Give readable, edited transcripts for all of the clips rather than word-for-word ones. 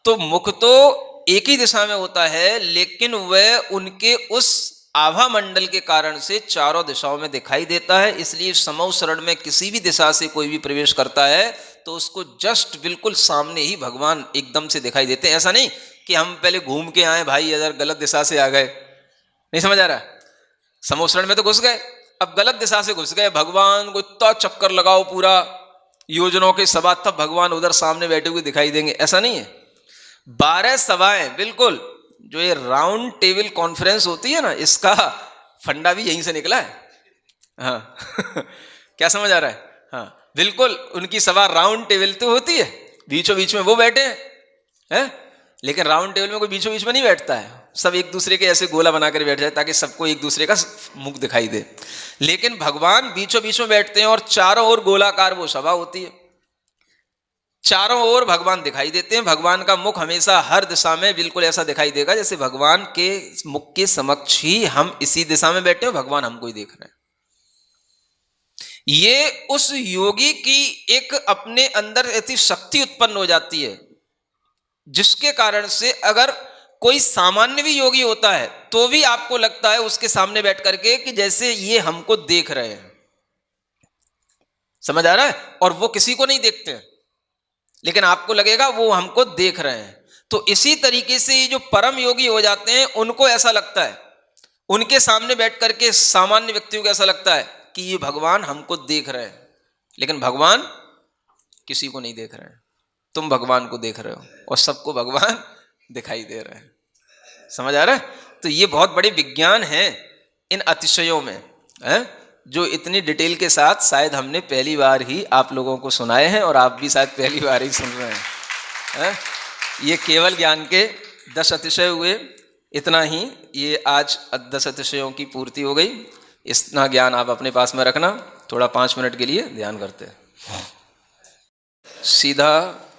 तो मुख तो एक ही दिशा में होता है, लेकिन वह उनके उस आभा मंडल के कारण से चारों दिशाओं में दिखाई देता है। इसलिए समौ शरण में किसी भी दिशा से कोई भी प्रवेश करता है तो उसको जस्ट बिल्कुल सामने ही भगवान एकदम से दिखाई देते हैं। ऐसा नहीं कि हम पहले घूम के आए भाई, अगर गलत दिशा से आ गए, नहीं समझ आ रहा, समौ शरण में तो घुस गए, अब गलत दिशा से घुस गए, भगवान को इतना चक्कर लगाओ पूरा योजनाओं के सभा, तब भगवान उधर सामने बैठे हुए दिखाई देंगे, ऐसा नहीं है। 12 सभाएं बिल्कुल, जो ये राउंड टेबल कॉन्फ्रेंस होती है ना, इसका फंडा भी यहीं से निकला है। हाँ क्या समझ आ रहा है? हाँ बिल्कुल, उनकी सभा राउंड टेबल तो होती है, बीचों बीच में वो बैठे हैं, लेकिन राउंड टेबल में कोई बीचों बीच में नहीं बैठता है, सब एक दूसरे के ऐसे गोला बनाकर बैठ जाए ताकि सबको एक दूसरे का मुख दिखाई दे। लेकिन भगवान बीचों बीच में बैठते हैं और चारों ओर गोलाकार वो सभा होती है, चारों ओर भगवान दिखाई देते हैं। भगवान का मुख हमेशा हर दिशा में बिल्कुल ऐसा दिखाई देगा जैसे भगवान के मुख के समक्ष ही हम इसी दिशा में बैठे हैं, भगवान हमको ही देख रहे हैं। ये उस योगी की एक अपने अंदर ऐसी शक्ति उत्पन्न हो जाती है जिसके कारण से अगर कोई सामान्य भी योगी होता है तो भी आपको लगता है उसके सामने बैठ करके कि जैसे ये हमको देख रहे हैं। समझ आ रहा है? और वो किसी को नहीं देखते हैं, लेकिन आपको लगेगा वो हमको देख रहे हैं। तो इसी तरीके से ये जो परम योगी हो जाते हैं उनको ऐसा लगता है, उनके सामने बैठ करके सामान्य व्यक्तियों को ऐसा लगता है कि ये भगवान हमको देख रहे हैं, लेकिन भगवान किसी को नहीं देख रहे हैं, तुम भगवान को देख रहे हो और सबको भगवान दिखाई दे रहे हैं। समझ आ रहा है? तो ये बहुत बड़े विज्ञान है इन अतिशयों में, है जो इतनी डिटेल के साथ शायद हमने पहली बार ही आप लोगों को सुनाए हैं, और आप भी शायद पहली बार ही सुन रहे हैं। ये केवल ज्ञान के 10 अतिशय हुए, इतना ही, ये आज 10 अतिशयों की पूर्ति हो गई। इतना ज्ञान आप अपने पास में रखना। थोड़ा 5 मिनट के लिए ध्यान करते हैं। सीधा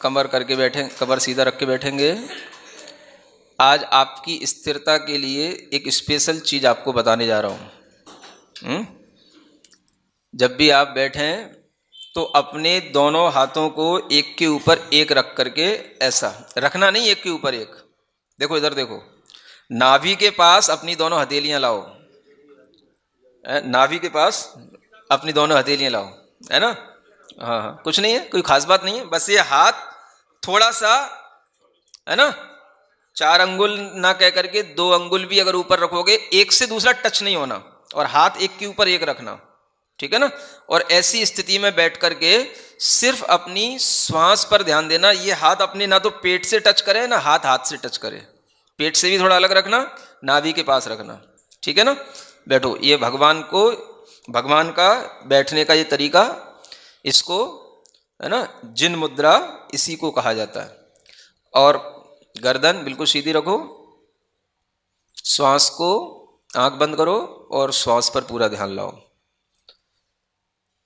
कमर करके बैठे, कमर सीधा रख के बैठेंगे। आज आपकी स्थिरता के लिए एक स्पेशल चीज आपको बताने जा रहा हूं। जब भी आप बैठें तो अपने दोनों हाथों को एक के ऊपर एक रख करके, ऐसा रखना नहीं, एक के ऊपर एक। देखो इधर देखो, नाभि के पास अपनी दोनों हथेलियां लाओ, नाभि के पास अपनी दोनों हथेलियां लाओ, है ना? हाँ हाँ, कुछ नहीं है, कोई खास बात नहीं है, बस ये हाथ थोड़ा सा, है ना, 4 अंगुल ना कह करके 2 अंगुल भी अगर ऊपर रखोगे, एक से दूसरा टच नहीं होना, और हाथ एक के ऊपर एक रखना, ठीक है ना? और ऐसी स्थिति में बैठ करके सिर्फ अपनी श्वास पर ध्यान देना। ये हाथ अपने ना तो पेट से टच करे ना हाथ हाथ से टच करे, पेट से भी थोड़ा अलग रखना, नाभि के पास रखना, ठीक है ना? बैठो। ये भगवान को, भगवान का बैठने का ये तरीका, इसको, है ना, जिन मुद्रा इसी को कहा जाता है। और गर्दन बिल्कुल सीधी रखो, श्वास को, आंख बंद करो और श्वास पर पूरा ध्यान लाओ।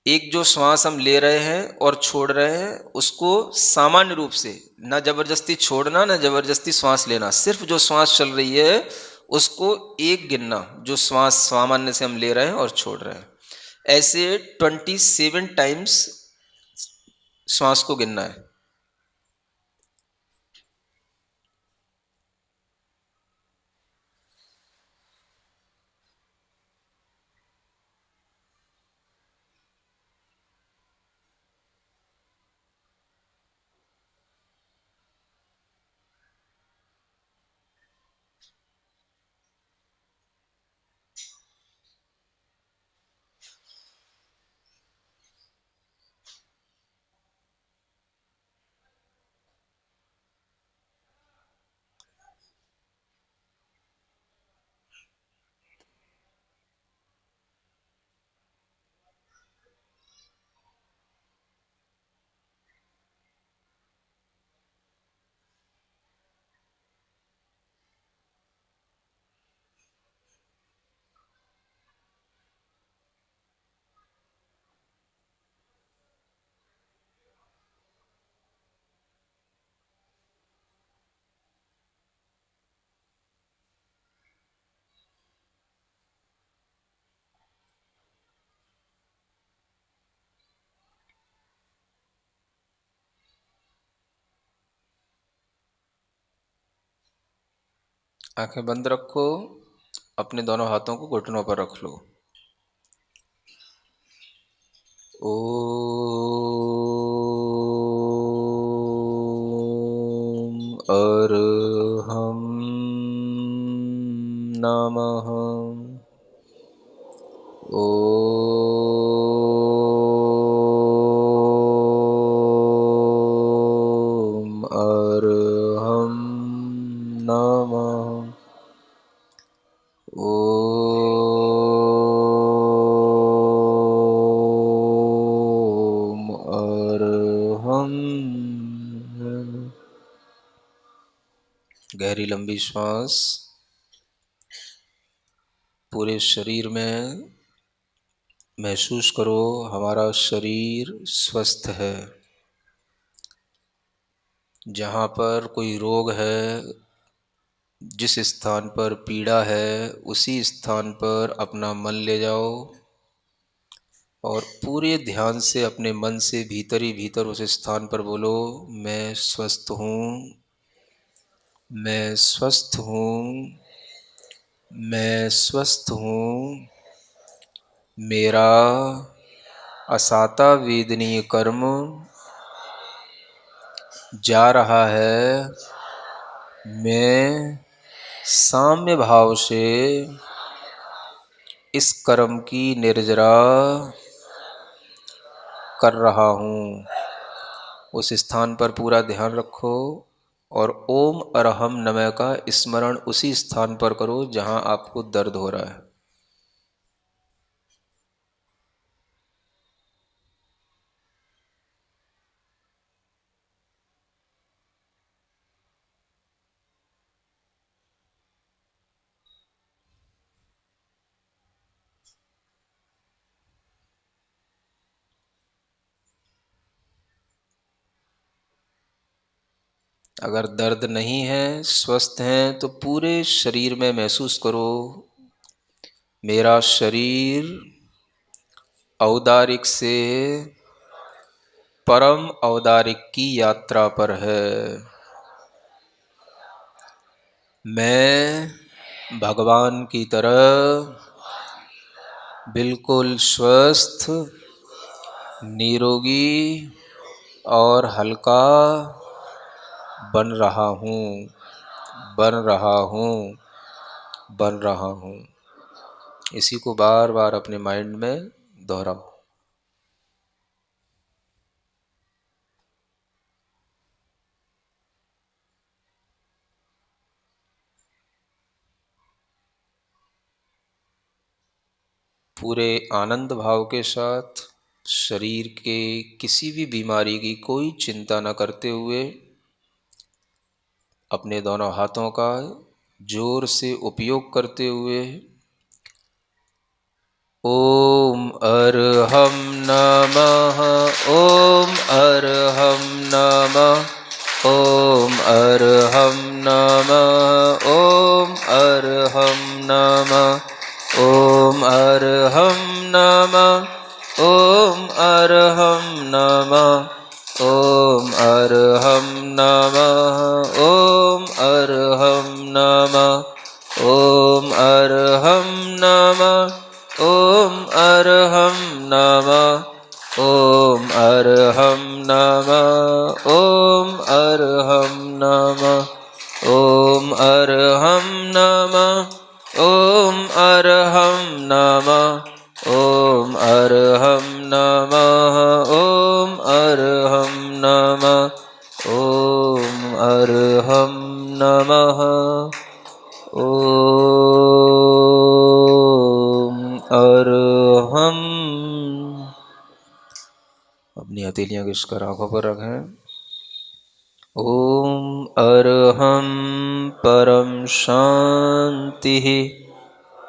एक जो श्वास हम ले रहे हैं और छोड़ रहे हैं उसको सामान्य रूप से, ना जबरदस्ती छोड़ना ना जबरदस्ती श्वास लेना, सिर्फ जो श्वास चल रही है उसको एक गिनना, जो श्वास सामान्य से हम ले रहे हैं और छोड़ रहे हैं। ऐसे 27 टाइम्स श्वास को गिनना है। आंखें बंद रखो, अपने दोनों हाथों को घुटनों पर रख लो। ओम अरहं नमः। ओम अरहं नमः। ओम अरहं। गहरी लंबी श्वास पूरे शरीर में महसूस करो, हमारा शरीर स्वस्थ है। जहाँ पर कोई रोग है, जिस स्थान पर पीड़ा है, उसी स्थान पर अपना मन ले जाओ और पूरे ध्यान से अपने मन से भीतर ही भीतर उस स्थान पर बोलो, मैं स्वस्थ हूँ, मैं स्वस्थ हूँ, मैं स्वस्थ हूँ। मेरा असाता वेदनीय कर्म जा रहा है। मैं साम्य भाव से इस कर्म की निर्जरा कर रहा हूँ। उस स्थान पर पूरा ध्यान रखो और ओम अरहम नमः का स्मरण उसी स्थान पर करो जहाँ आपको दर्द हो रहा है। अगर दर्द नहीं है, स्वस्थ हैं, तो पूरे शरीर में महसूस करो, मेरा शरीर औदारिक से परम औदारिक की यात्रा पर है। मैं भगवान की तरह बिल्कुल स्वस्थ, निरोगी और हल्का बन रहा हूँ, बन रहा हूँ, बन रहा हूँ। इसी को बार बार अपने माइंड में दोहराओ। पूरे आनंद भाव के साथ शरीर के किसी भी बीमारी की कोई चिंता न करते हुए अपने दोनों हाथों का जोर से उपयोग करते हुए ओम अरहं नमः, ओम अरहं नमः, ओम अरहं नमः, ओम अरहं नमः, ओम अरहं नमः, ओम अरहं नमः, ओम अरहं नमः, ओम अरहं नमः, ओम अरहं नमः, ओम अरहं नमः, ओम अरहं नमः, ओम अरहं नमः, ओम अरहं नमः, ओम अरहं नमः, ओम अरहं नमः, ओम अरहं नमः, ओम अरहं नमः, ओम अरहं। अपनी हथेलियां घिसकर आंखों पर रखें। ओम अरहं परम शांति,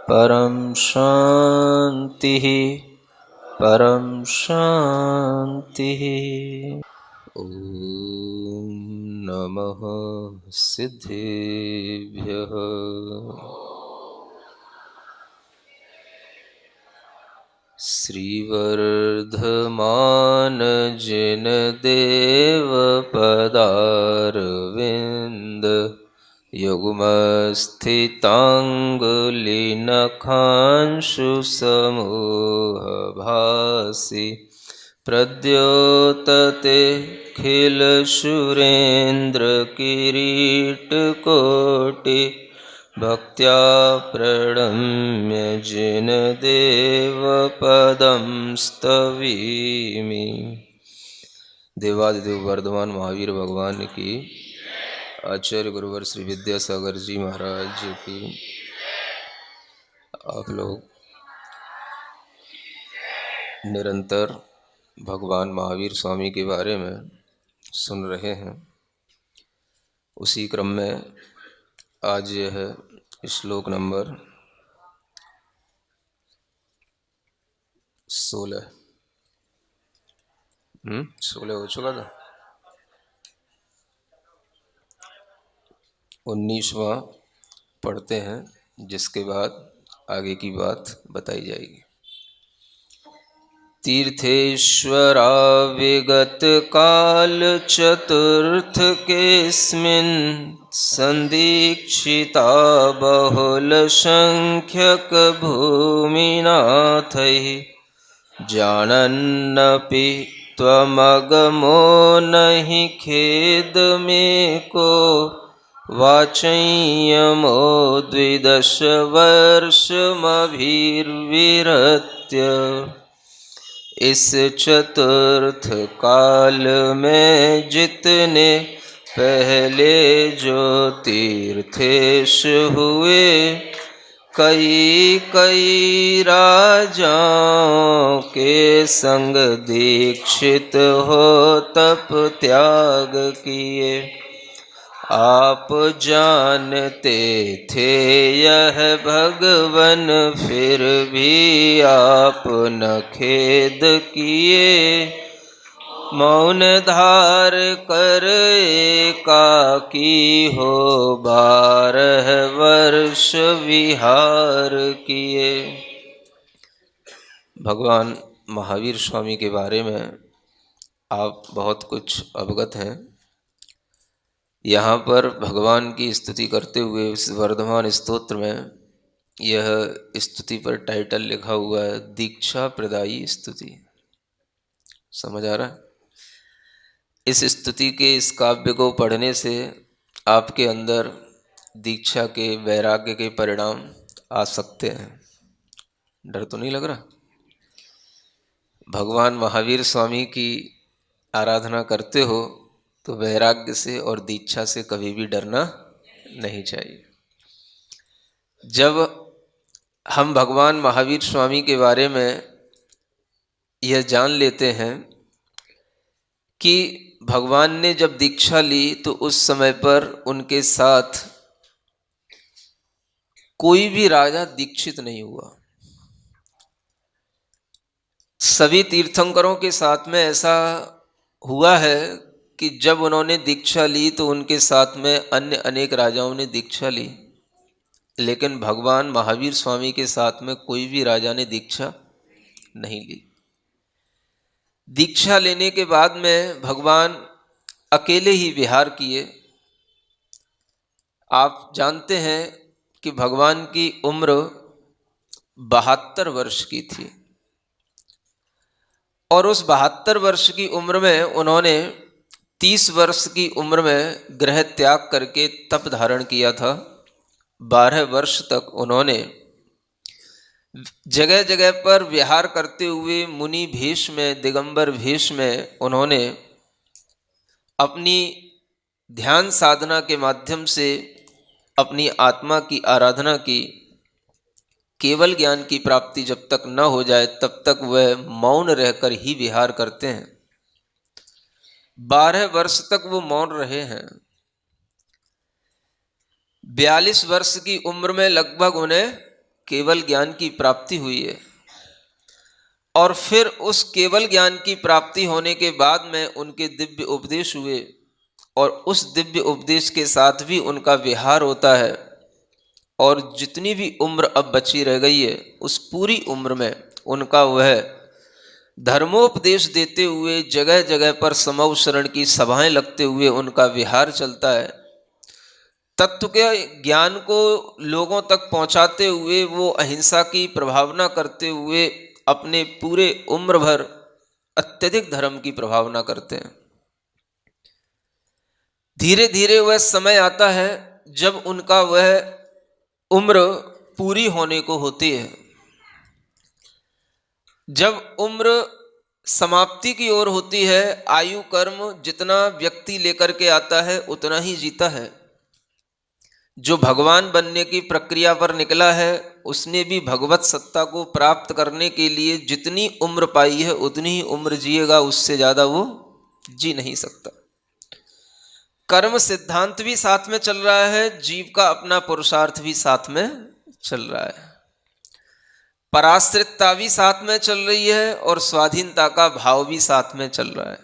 परम शांति, परम शांति। ओम नमः सिद्धेभ्यः। श्रीवर्धमान जिन देव पदारविंद युग्मस्थिताङ्गुलिनखांशु समूहभासि प्रद्योतते खिलसुरेन्द्रकिरीटकोटि भक्त्या प्रणम्य जिनदेवपदं स्तवीमि। देवादिदेव वर्धमान महावीर भगवान की, आचार्य गुरुवर श्री विद्यासागर जी महाराज जी की। आप लोग निरंतर भगवान महावीर स्वामी के बारे में सुन रहे हैं। उसी क्रम में आज यह श्लोक नंबर 16 हो चुका था, 19वां पढ़ते हैं, जिसके बाद आगे की बात बताई जाएगी। तीर्थेश्वरा विगत काल चतुर्थ केस्मिन् संदीक्षिता बहुल संख्यक भूमिनाथैः जानन्नपि त्वमगमो नहि खेद में को वाचयमो द्विदश वर्षमभिर्विरत्य। इस चतुर्थ काल में जितने पहले जो तीर्थेश हुए, कई कई राजाओं के संग दीक्षित हो तप त्याग किए। आप जानते थे यह भगवन, फिर भी आप न खेद किए। मौन धार कर एकाकी हो 12 वर्ष विहार किए। भगवान महावीर स्वामी के बारे में आप बहुत कुछ अवगत हैं। यहाँ पर भगवान की स्तुति करते हुए इस वर्धमान स्तोत्र में यह स्तुति पर टाइटल लिखा हुआ है, दीक्षा प्रदायी स्तुति। समझ आ रहा है? इस स्तुति के इस काव्य को पढ़ने से आपके अंदर दीक्षा के, वैराग्य के परिणाम आ सकते हैं। डर तो नहीं लग रहा? भगवान महावीर स्वामी की आराधना करते हो तो वैराग्य से और दीक्षा से कभी भी डरना नहीं चाहिए। जब हम भगवान महावीर स्वामी के बारे में यह जान लेते हैं कि भगवान ने जब दीक्षा ली तो उस समय पर उनके साथ कोई भी राजा दीक्षित नहीं हुआ। सभी तीर्थंकरों के साथ में ऐसा हुआ है कि जब उन्होंने दीक्षा ली तो उनके साथ में अन्य अनेक राजाओं ने दीक्षा ली, लेकिन भगवान महावीर स्वामी के साथ में कोई भी राजा ने दीक्षा नहीं ली। दीक्षा लेने के बाद में भगवान अकेले ही विहार किए। आप जानते हैं कि भगवान की उम्र 72 वर्ष की थी और उस 72 वर्ष की उम्र में उन्होंने 30 वर्ष की उम्र में गृह त्याग करके तप धारण किया था। 12 वर्ष तक उन्होंने जगह जगह पर विहार करते हुए मुनि भेष में, दिगंबर भेष में उन्होंने अपनी ध्यान साधना के माध्यम से अपनी आत्मा की आराधना की। केवल ज्ञान की प्राप्ति जब तक न हो जाए तब तक वह मौन रहकर ही विहार करते हैं। 12 वर्ष तक वो मौन रहे हैं। 42 वर्ष की उम्र में लगभग उन्हें केवल ज्ञान की प्राप्ति हुई है और फिर उस केवल ज्ञान की प्राप्ति होने के बाद में उनके दिव्य उपदेश हुए और उस दिव्य उपदेश के साथ भी उनका विहार होता है। और जितनी भी उम्र अब बची रह गई है उस पूरी उम्र में उनका वह धर्मोपदेश देते हुए जगह जगह पर समव शरण की सभाएं लगते हुए उनका विहार चलता है। तत्व के ज्ञान को लोगों तक पहुंचाते हुए वो अहिंसा की प्रभावना करते हुए अपने पूरे उम्र भर अत्यधिक धर्म की प्रभावना करते हैं। धीरे धीरे वह समय आता है जब उनका वह उम्र पूरी होने को होती है। जब उम्र समाप्ति की ओर होती है, आयु कर्म जितना व्यक्ति लेकर के आता है उतना ही जीता है। जो भगवान बनने की प्रक्रिया पर निकला है उसने भी भगवत सत्ता को प्राप्त करने के लिए जितनी उम्र पाई है उतनी ही उम्र जिएगा, उससे ज़्यादा वो जी नहीं सकता। कर्म सिद्धांत भी साथ में चल रहा है, जीव का अपना पुरुषार्थ भी साथ में चल रहा है, पराश्रितता भी साथ में चल रही है और स्वाधीनता का भाव भी साथ में चल रहा है।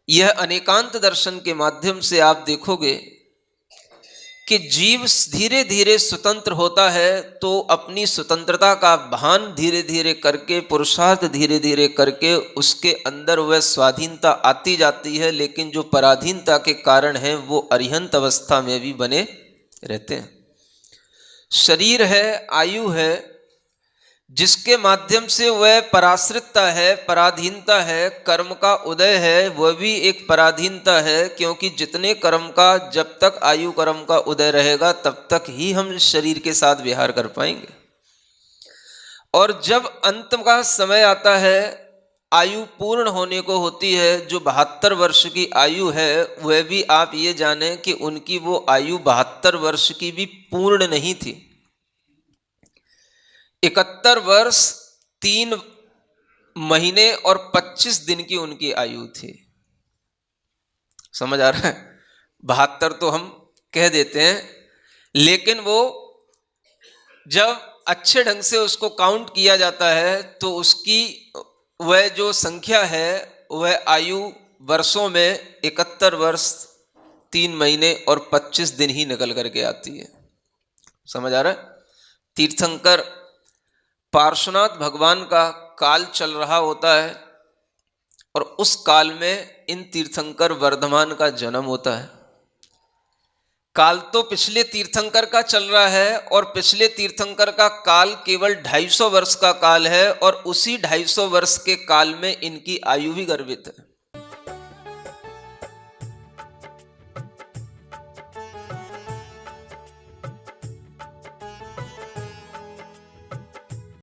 यह अनेकांत दर्शन के माध्यम से आप देखोगे कि जीव धीरे धीरे स्वतंत्र होता है तो अपनी स्वतंत्रता का भान धीरे धीरे करके, पुरुषार्थ धीरे धीरे करके उसके अंदर वह स्वाधीनता आती जाती है। लेकिन जो पराधीनता के कारण है वो अरिहंत अवस्था में भी बने रहते हैं। शरीर है, आयु है, जिसके माध्यम से वह पराश्रितता है, पराधीनता है, कर्म का उदय है, वह भी एक पराधीनता है। क्योंकि जितने कर्म का जब तक आयु कर्म का उदय रहेगा तब तक ही हम इस शरीर के साथ विहार कर पाएंगे। और जब अंत का समय आता है, आयु पूर्ण होने को होती है, जो 72 वर्ष की आयु है वह भी आप ये जाने कि उनकी वो आयु 72 वर्ष की भी पूर्ण नहीं थी। 71 वर्ष 3 महीने और 25 दिन की उनकी आयु थी। समझ आ रहा है? 72 तो हम कह देते हैं, लेकिन वो जब अच्छे ढंग से उसको काउंट किया जाता है तो उसकी वह जो संख्या है वह आयु वर्षों में 71 वर्ष 3 महीने और 25 दिन ही निकल करके आती है। समझ आ रहा है? तीर्थंकर पार्श्वनाथ भगवान का काल चल रहा होता है और उस काल में इन तीर्थंकर वर्धमान का जन्म होता है। काल तो पिछले तीर्थंकर का चल रहा है और पिछले तीर्थंकर का काल केवल 250 वर्ष का काल है और उसी 250 वर्ष के काल में इनकी आयु भी गर्भित है।